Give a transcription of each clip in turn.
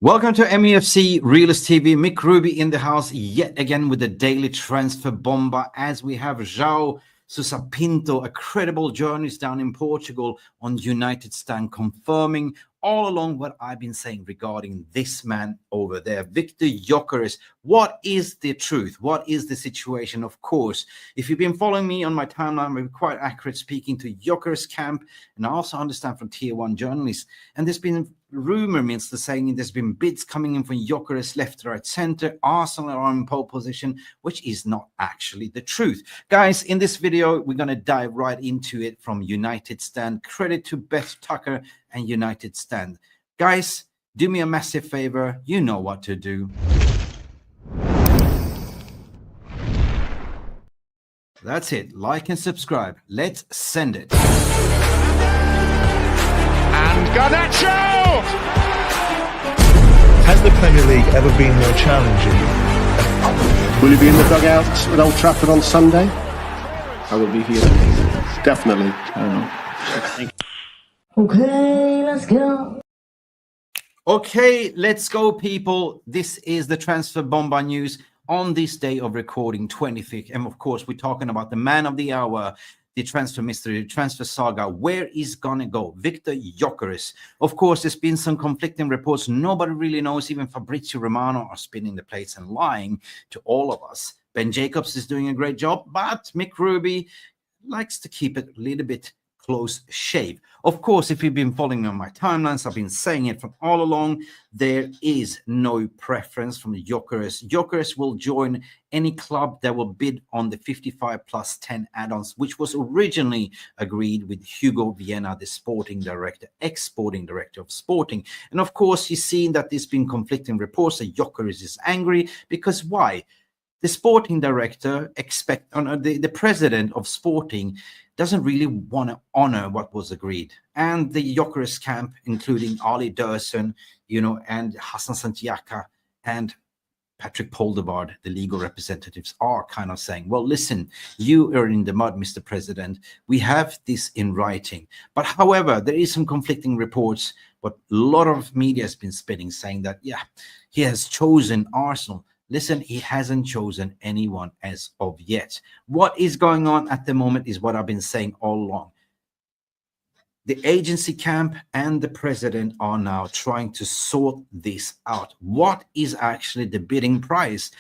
Welcome to Mufc Realist TV. Mick Ruby in the house yet again with the daily transfer bomber, as we have João Sousa Pinto, a credible journalist down in Portugal, on United stand, confirming all along what I've been saying regarding this man over there, Viktor Gyökeres. What is the truth? What is the situation? Of course, if you've been following me on my timeline, we're quite accurate speaking to Gyökeres camp, and I also understand from tier one journalists. And there's been rumor means the saying there's been bids coming in from Gyökeres left, right, center. Arsenal are in pole position, which is not actually the truth. Guys, in this video, we're going to dive right into it from United stand. Credit to Beth Tucker and United stand. Guys, do me a massive favor. You know what to do. That's it. Like and subscribe. Let's send it. And Garnacho! Has the Premier League ever been more challenging? Will you be in the dugout at Old Trafford on Sunday? I will be here. Definitely. I don't know. Okay, let's go. Okay, let's go, people. This is the Transfer Bomber news on this day of recording, 25th. And of course, we're talking about the man of the hour, the transfer mystery, the transfer saga. Where is gonna go? Viktor Gyökeres. Of course, there's been some conflicting reports. Nobody really knows. Even Fabrizio Romano are spinning the plates and lying to all of us. Ben Jacobs is doing a great job, but Mick Ruby likes to keep it a little bit close shave. Of course, if you've been following me on my timelines, I've been saying it from all along, there is no preference from Gyökeres. Gyökeres will join any club that will bid on the 55 plus 10 add-ons, which was originally agreed with Hugo Vienna, the sporting director, ex-sporting director of Sporting. And of course, you've seen that there's been conflicting reports that Gyökeres is angry because why? The sporting director the president of Sporting doesn't really want to honor what was agreed. And the Gyökeres camp, including Ali Dursun, and Hassan Santiaka and Patrick Poldevard, the legal representatives, are kind of saying, well, listen, you are in the mud, Mr. President. We have this in writing. But however, there is some conflicting reports, but a lot of media has been spinning, saying that, yeah, he has chosen Arsenal. Listen, he hasn't chosen anyone as of yet. What is going on at the moment is what I've been saying all along. The agency camp and the president are now trying to sort this out. What is actually the bidding price?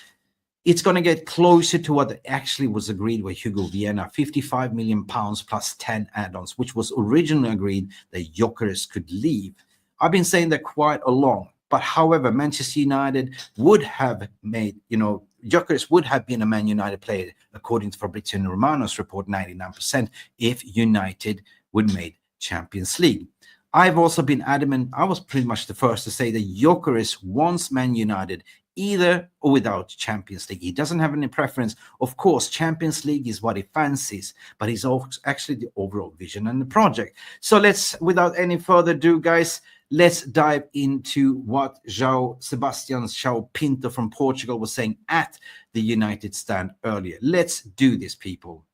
It's going to get closer to what actually was agreed with Hugo Vienna, £55 million plus 10 add-ons, which was originally agreed that Gyökeres could leave. I've been saying that quite a long. But however, Manchester United would have made, Gyökeres would have been a Man United player, according to Fabrizio Romano's report, 99%, if United would made Champions League. I've also been adamant, I was pretty much the first to say that Gyökeres wants Man United either or without Champions League. He doesn't have any preference. Of course, Champions League is what he fancies, but he's actually the overall vision and the project. So let's, without any further ado, guys, let's dive into what João Pinto from Portugal was saying at the United stand earlier. Let's do this, people.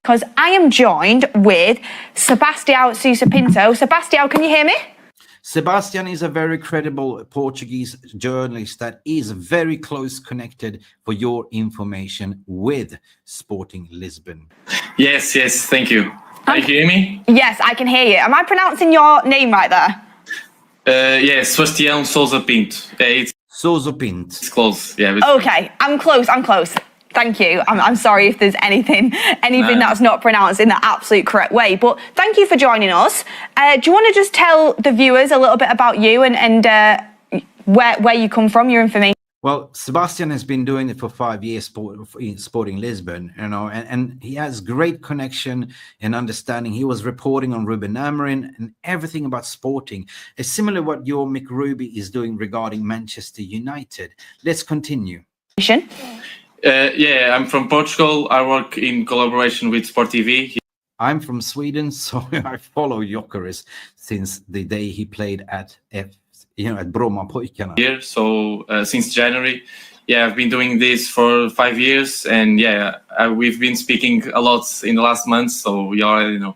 Because I am joined with Sebastião Sousa Pinto. Sebastião, can you hear me? Sebastian is a very credible Portuguese journalist that is very close connected, for your information, with Sporting Lisbon. Yes, thank you. Can you hear me? Yes, I can hear you. Am I pronouncing your name right there? Yes, Sebastião Sousa Pinto. Sousa Pinto. It's close. Yeah. Okay, I'm close. Thank you. I'm sorry if there's anything that's not pronounced in the absolute correct way. But thank you for joining us. Do you want to just tell the viewers a little bit about you and where you come from, your information? Well, Sebastian has been doing it for 5 years in Sporting Lisbon, and he has great connection and understanding. He was reporting on Ruben Amorim and everything about Sporting. It's similar to what your Mick Ruby is doing regarding Manchester United. Let's continue. Yeah, I'm from Portugal. I work in collaboration with Sport TV. I'm from Sweden, so I follow Gyökeres since the day he played at Brommapojkarna. Here, so since January, yeah, I've been doing this for 5 years, and yeah, we've been speaking a lot in the last months, so you already know.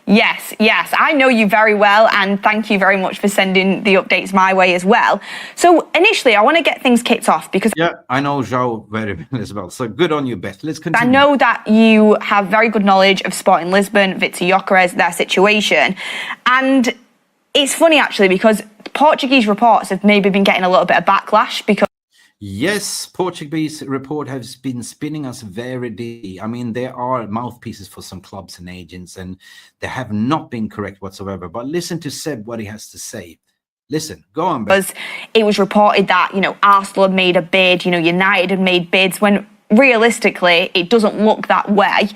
Yes, I know you very well, and thank you very much for sending the updates my way as well. So initially, I want to get things kicked off because I know João very well as well. So good on you, Beth. Let's I continue. know that you have very good knowledge of Sporting Lisbon, Viktor Gyökeres, their situation. And it's funny, actually, because Portuguese reports have maybe been getting a little bit of backlash because Yes, Portuguese report has been spinning us very deep. I mean, there are mouthpieces for some clubs and agents, and they have not been correct whatsoever. But listen to Seb, what he has to say. Listen, go on, Beth. because it was reported that, Arsenal had made a bid, United had made bids, when realistically it doesn't look that way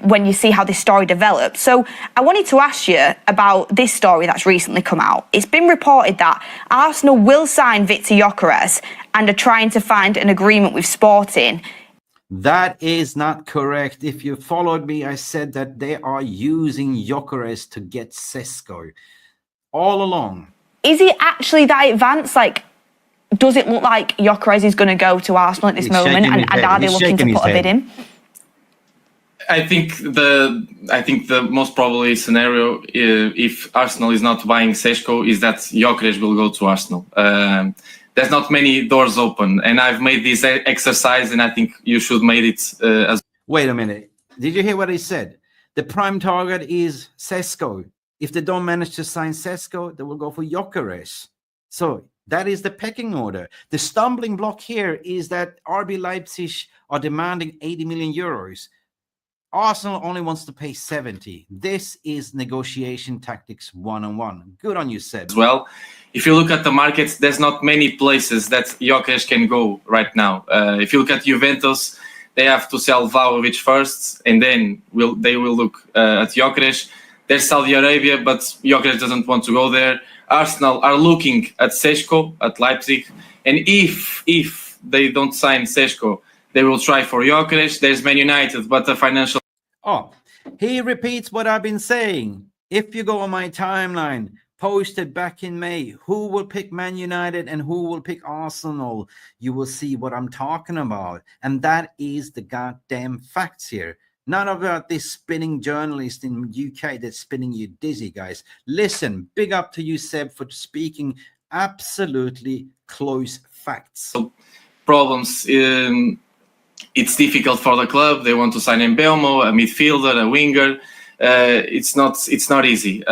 when you see how this story developed. So I wanted to ask you about this story that's recently come out. It's been reported that Arsenal will sign Viktor Gyökeres and are trying to find an agreement with Sporting. That is not correct. If you followed me, I said that they are using Gyökeres to get Sesko all along. Is he actually that advanced? Like, does it look like Gyökeres is going to go to Arsenal at this moment, and are they looking to put a bid in? I think the most probably scenario, if Arsenal is not buying Šeško, is that Gyökeres will go to Arsenal. There's not many doors open, and I've made this exercise, and I think you should make it as. Wait a minute. Did you hear what he said? The prime target is Sesko. If they don't manage to sign Sesko, they will go for Gyökeres. So that is the pecking order. The stumbling block here is that RB Leipzig are demanding 80 million euros. Arsenal only wants to pay 70. This is negotiation tactics 101. Good on you, Seb. As well, if you look at the markets, there's not many places that Gyökeres can go right now. If you look at Juventus, they have to sell Vlahovic first, and then they will look at Gyökeres. There's Saudi Arabia, but Gyökeres doesn't want to go there. Arsenal are looking at Šeško, at Leipzig, and if they don't sign Šeško, they will try for Gyökeres. There's Man United, but the financial. Oh, he repeats what I've been saying. If you go on my timeline, posted back in May, who will pick Man United and who will pick Arsenal, you will see what I'm talking about. And that is the goddamn facts here. None about this spinning journalist in UK that's spinning you dizzy, guys. Listen, big up to you, Seb, for speaking absolutely close facts. Problems. It's difficult for the club. They want to sign Mbeumo, a midfielder, a winger. It's not easy.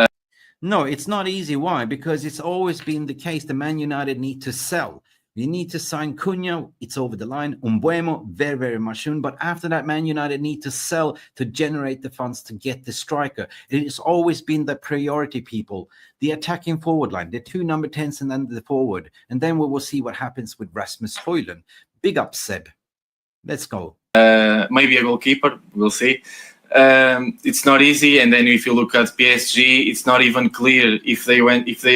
No, it's not easy. Why? Because it's always been the case. The Man United need to sell. You need to sign Cunha. It's over the line. Mbeumo, very, very much soon. But after that, Man United need to sell to generate the funds to get the striker. It has always been the priority, people. The attacking forward line, the two number 10s and then the forward. And then we will see what happens with Rasmus Højlund. Big up, Seb. Let's go. Maybe a goalkeeper. We'll see. It's not easy. And then if you look at PSG, it's not even clear if they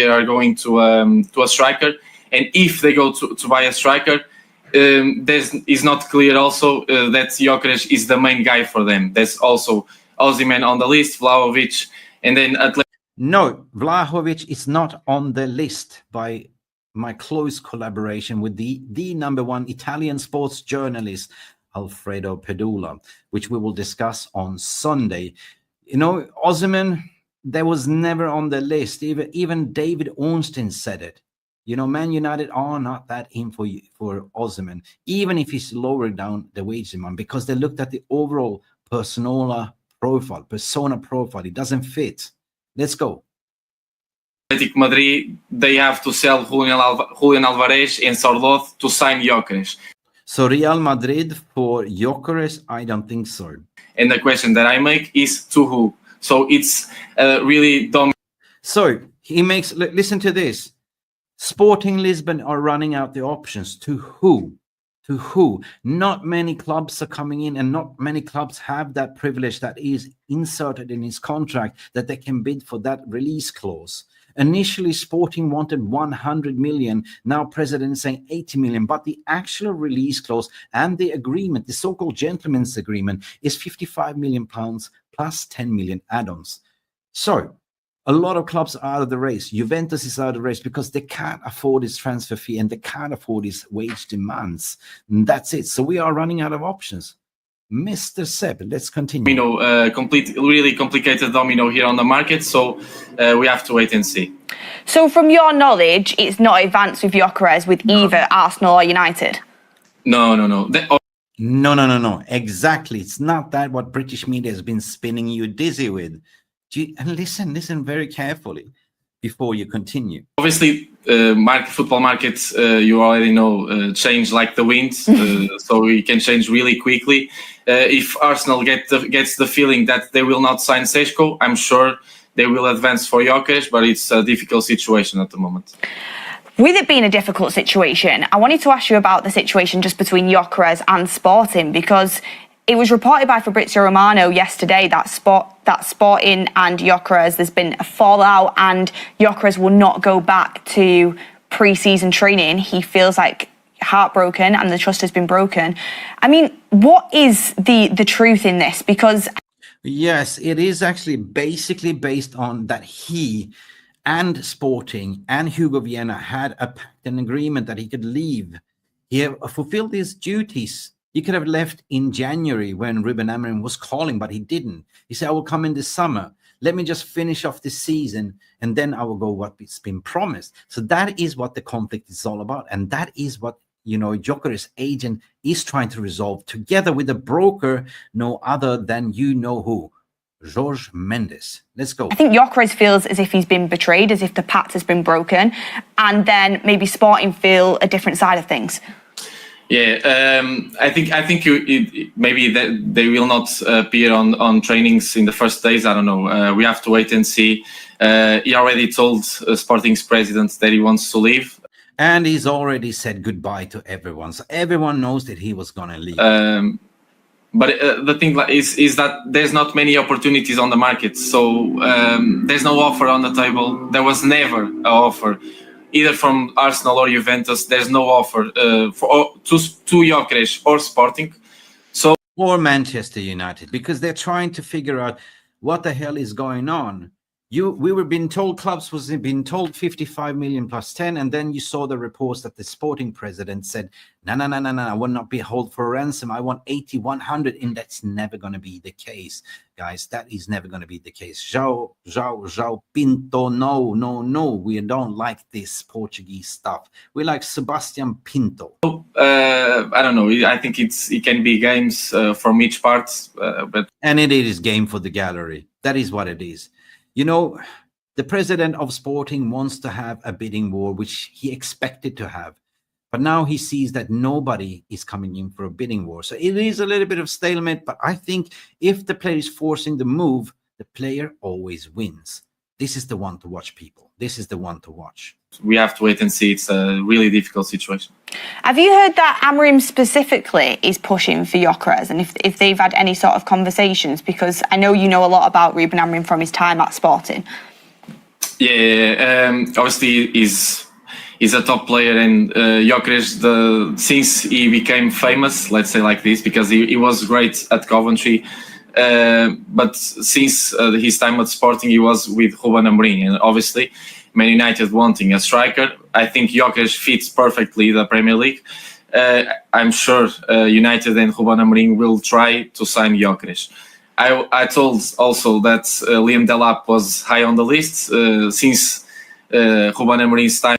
are going to a striker. And if they go to buy a striker, it's not clear also that Gyökeres is the main guy for them. There's also Osimhen on the list, Vlahovic, and then No, Vlahovic is not on the list by my close collaboration with the number one Italian sports journalist, Alfredo Pedula, which we will discuss on Sunday. Osimhen, there was never on the list. Even David Ornstein said it. Man United are not that in for Osimhen, even if he's lowering down the wage demand, because they looked at the overall persona profile. It doesn't fit. Let's go. Athletic Madrid, they have to sell Julian Alvarez and Sorloth to sign Gyökeres. So Real Madrid for Gyökeres? I don't think so. And the question that I make is to who? So it's really dumb. So he makes, listen to this. Sporting Lisbon are running out the options. To who? To who? Not many clubs are coming in, and not many clubs have that privilege that is inserted in his contract that they can bid for that release clause. Initially, Sporting wanted 100 million. Now, President is saying 80 million. But the actual release clause and the agreement, the so-called gentleman's agreement, is 55 million pounds plus 10 million add-ons. So, a lot of clubs are out of the race. Juventus is out of the race because they can't afford his transfer fee and they can't afford his wage demands. And that's it. So we are running out of options. Mr. Seb, let's continue. Really complicated domino here on the market. So we have to wait and see. So from your knowledge, it's not advanced with Gyökeres with either Arsenal or United? No. No. Exactly. It's not that what British media has been spinning you dizzy with. And listen very carefully before you continue. Obviously, football markets, you already know, change like the wind, so we can change really quickly. If Arsenal gets the feeling that they will not sign Šeško, I'm sure they will advance for Gyökeres, but it's a difficult situation at the moment. With it being a difficult situation, I wanted to ask you about the situation just between Gyökeres and Sporting, because it was reported by Fabrizio Romano yesterday that Sporting and Gyökeres, there's been a fallout and Gyökeres will not go back to pre-season training. He feels like heartbroken and the trust has been broken. I mean, what is the truth in this? Because yes, it is actually basically based on that he and Sporting and Hugo Vienna had an agreement that he could leave. He fulfilled his duties. He could have left in January when Ruben Amorim was calling, but he didn't. He said, I will come in this summer. Let me just finish off this season, and then I will go what's been promised. So that is what the conflict is all about. And that is what, Gyökeres' agent is trying to resolve together with a broker, no other than who. Jorge Mendes. Let's go. I think Gyökeres feels as if he's been betrayed, as if the pact has been broken, and then maybe Sporting feel a different side of things. Yeah, I think maybe they will not appear on trainings in the first days. I don't know. We have to wait and see. He already told Sporting's president that he wants to leave. And he's already said goodbye to everyone. So everyone knows that he was going to leave. But the thing is that there's not many opportunities on the market. So there's no offer on the table. There was never an offer. Either from Arsenal or Juventus, there's no offer to Gyökeres or Sporting. Or Manchester United, because they're trying to figure out what the hell is going on. We were being told clubs was being told 55 million plus 10, and then you saw the reports that the Sporting president said, no, I will not be held for ransom. I want 80, 100, and that's never going to be the case, guys. That is never going to be the case. João Pinto, no. We don't like this Portuguese stuff. We like Sebastian Pinto. I don't know. I think it can be games from each part, and it is game for the gallery. That is what it is. The president of Sporting wants to have a bidding war, which he expected to have. But now he sees that nobody is coming in for a bidding war. So it is a little bit of stalemate. But I think if the player is forcing the move, the player always wins. This is the one to watch, people. This is the one to watch. We have to wait and see. It's a really difficult situation. Have you heard that Amorim specifically is pushing for Gyökeres, and if they've had any sort of conversations? Because I know you know a lot about Ruben Amorim from his time at Sporting. Yeah, obviously he's a top player, and Gyökeres, since he became famous, let's say like this, because he was great at Coventry, but since his time at Sporting, he was with Ruben Amorim, and obviously Man United wanting a striker. I think Gyökeres fits perfectly the Premier League. I'm sure United and Ruben Amorim will try to sign Gyökeres. I told also that Liam Delap was high on the list since Ruben Amorim's time.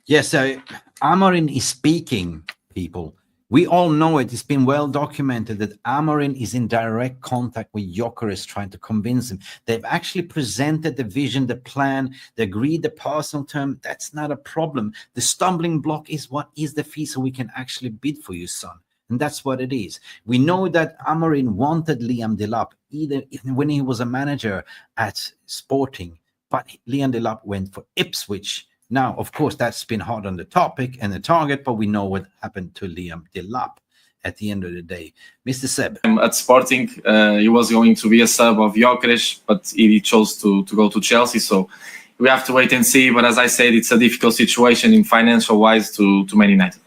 Yes, so Amorim is speaking, people. We all know it. It's been well documented that Amorim is in direct contact with Gyökeres, trying to convince him. They've actually presented the vision, the plan. They agreed the personal term. That's not a problem. The stumbling block is what is the fee so we can actually bid for you, son. And that's what it is. We know that Amorim wanted Liam Delap either when he was a manager at Sporting, but Liam Delap went for Ipswich. Now, of course, that's been hard on the topic and the target, but we know what happened to Liam Delap at the end of the day. Mr. Seb. At Sporting, he was going to be a sub of Gyökeres, but he chose to go to Chelsea. So we have to wait and see. But as I said, it's a difficult situation in financial-wise to Man United.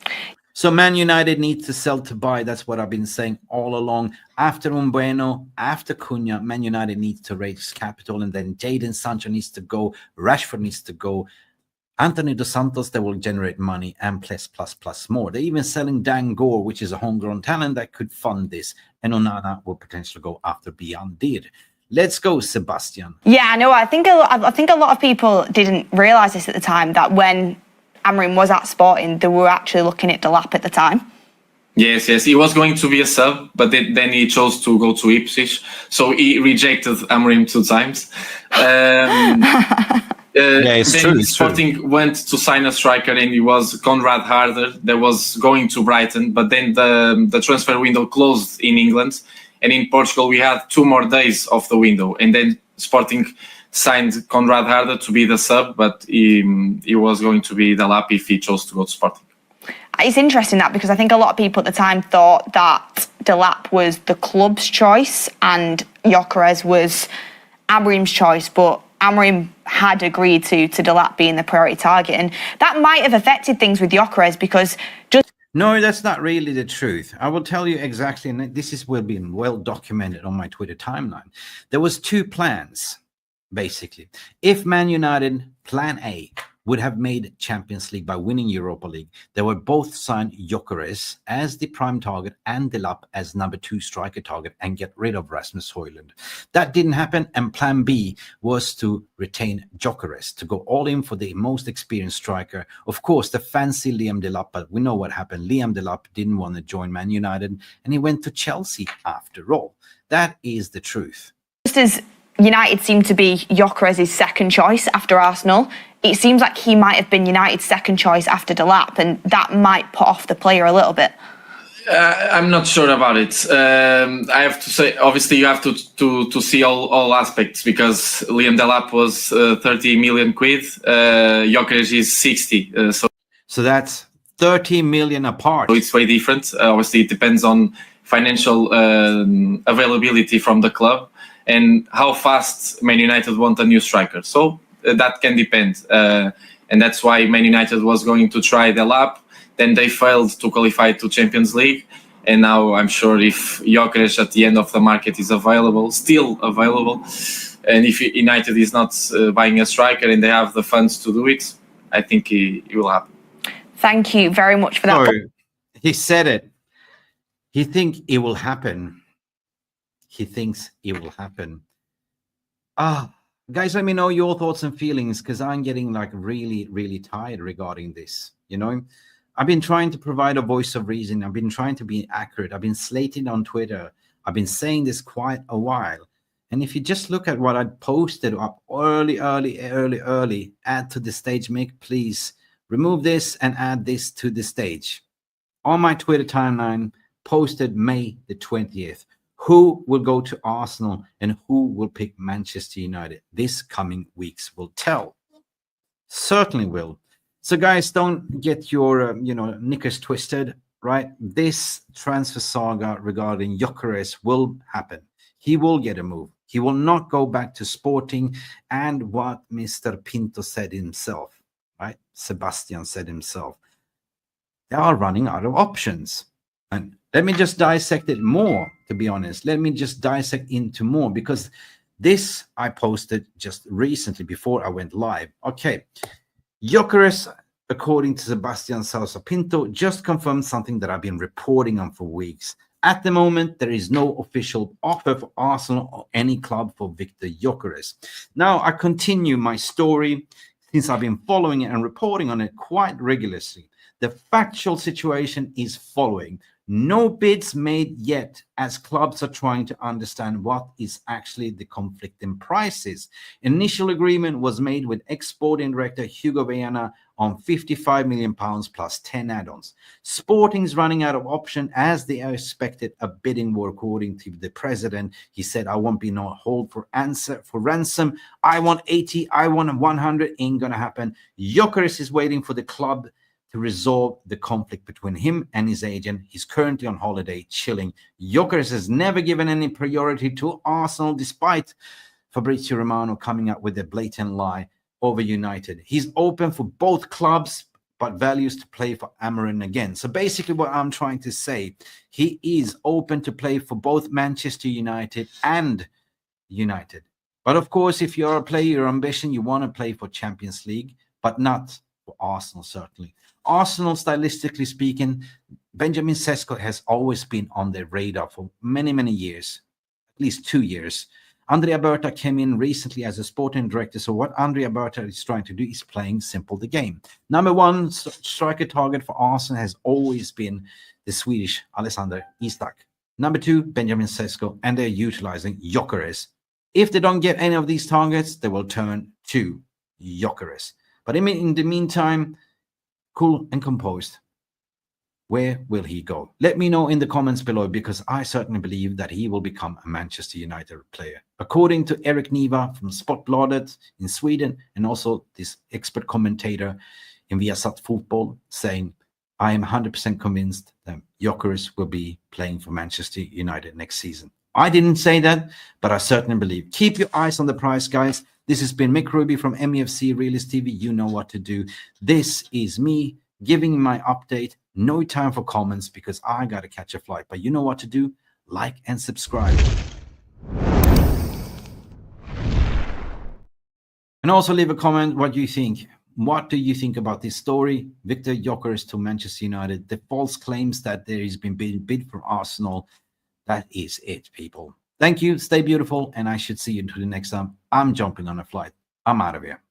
So Man United needs to sell to buy. That's what I've been saying all along. After Umbueno, after Cunha, Man United needs to raise capital, and then Jadon Sancho needs to go. Rashford needs to go. Anthony Dos Santos, that will generate money, and plus more. They're even selling Dan Gore, which is a homegrown talent that could fund this. And Onana will potentially go after Beyond did. Let's go, Sebastian. Yeah, no, I think a lot of people didn't realise this at the time, that when Amorim was at Sporting, they were actually looking at Delap at the time. Yes, he was going to be a sub, but then he chose to go to Ipswich, so he rejected Amorim 2 times. It's true. Sporting went to sign a striker, and it was Conrad Harder that was going to Brighton, but then the transfer window closed in England, and in Portugal we had 2 more days of the window, and then Sporting signed Conrad Harder to be the sub, but he was going to be Delap if he chose to go to Sporting. It's interesting that, because I think a lot of people at the time thought that Delap was the club's choice and Gyökeres was Amorim's choice, but Amorim had agreed to Delap being the priority target, and that might have affected things with Gyökeres, because just... No, that's not really the truth. I will tell you exactly, and this will be well documented on my Twitter timeline. There was 2 plans, basically. If Man United, plan A, would have made Champions League by winning Europa League, they would both sign Gyökeres as the prime target and Delap as number 2 striker target and get rid of Rasmus Højlund. That didn't happen, and plan B was to retain Gyökeres, to go all in for the most experienced striker. Of course, the fancy Liam Delap, but we know what happened. Liam Delap didn't want to join Man United, and he went to Chelsea after all. That is the truth. Just as United seemed to be Gyökeres' second choice after Arsenal, it seems like he might have been United's second choice after Delap, and that might put off the player a little bit. I'm not sure about it. I have to say, obviously, you have to see all aspects, because Liam Delap was 30 million quid, Gyökeres is 60. So that's 30 million apart. So it's way different. Obviously, it depends on financial availability from the club and how fast Man United want a new striker. So that can depend. And that's why Man United was going to try Delap. Then they failed to qualify to Champions League. And now I'm sure if Gyökeres at the end of the market is still available, and if United is not buying a striker and they have the funds to do it, I think it will happen. Thank you very much for that. No, he said it. He thinks it will happen. He thinks it will happen. Guys, let me know your thoughts and feelings, because I'm getting like really, really tired regarding this. You know, I've been trying to provide a voice of reason. I've been trying to be accurate. I've been slated on Twitter. I've been saying this quite a while. And if you just look at what I posted up early, add to the stage, Mick, please remove this and add this to the stage. On my Twitter timeline, posted May the 20th. Who will go to Arsenal and who will pick Manchester United? This coming weeks will tell. Certainly will. So guys, don't get your knickers twisted, right? This transfer saga regarding Gyökeres will happen. He will get a move. He will not go back to Sporting. And what Mr. Pinto said himself, right? Sebastian said himself, they are running out of options. And let me just dissect it more, to be honest. Let me just dissect into more, because this I posted just recently before I went live. Okay. Gyökeres, according to Sebastian Sousa Pinto, just confirmed something that I've been reporting on for weeks. At the moment, there is no official offer for Arsenal or any club for Viktor Gyökeres. Now, I continue my story since I've been following it and reporting on it quite regularly. The factual situation is following. No bids made yet, as clubs are trying to understand what is actually the conflicting prices. Initial agreement was made with ex-sporting director Hugo Viana on £55 million plus 10 add-ons. Sporting is running out of option as they expected a bidding war, according to the president. He said, I won't be no hold for ransom. I want 80, I want 100, ain't gonna happen. Gyökeres is waiting for the club to resolve the conflict between him and his agent. He's currently on holiday, chilling. Gyökeres has never given any priority to Arsenal, despite Fabrizio Romano coming up with a blatant lie over United. He's open for both clubs, but values to play for Amorim again. So basically what I'm trying to say, he is open to play for both Manchester United and United. But of course, if you're a player, your ambition, you want to play for Champions League, but not for Arsenal, certainly. Arsenal, stylistically speaking, Benjamin Sesko has always been on their radar for many, many years, at least 2 years. Andrea Berta came in recently as a sporting director, so what Andrea Berta is trying to do is playing simple the game. Number one striker target for Arsenal has always been the Swedish Alexander Isak. Number two, Benjamin Sesko, and they're utilizing Gyökeres. If they don't get any of these targets, they will turn to Gyökeres. But in the meantime, cool and composed. Where will he go? Let me know in the comments below, because I certainly believe that he will become a Manchester United player. According to Erik Niva from Sportbladet in Sweden, and also this expert commentator in Viasat Football, saying, I am 100% convinced that Gyökeres will be playing for Manchester United next season. I didn't say that, but I certainly believe. Keep your eyes on the price, guys. This has been Mick Ruby from MEFC Realist TV. You know what to do. This is me giving my update. No time for comments because I got to catch a flight. But you know what to do. Like and subscribe. And also leave a comment what you think. What do you think about this story? Viktor Gyökeres to Manchester United. The false claims that there has been bid for Arsenal. That is it, people. Thank you. Stay beautiful. And I should see you until the next time. I'm jumping on a flight. I'm out of here.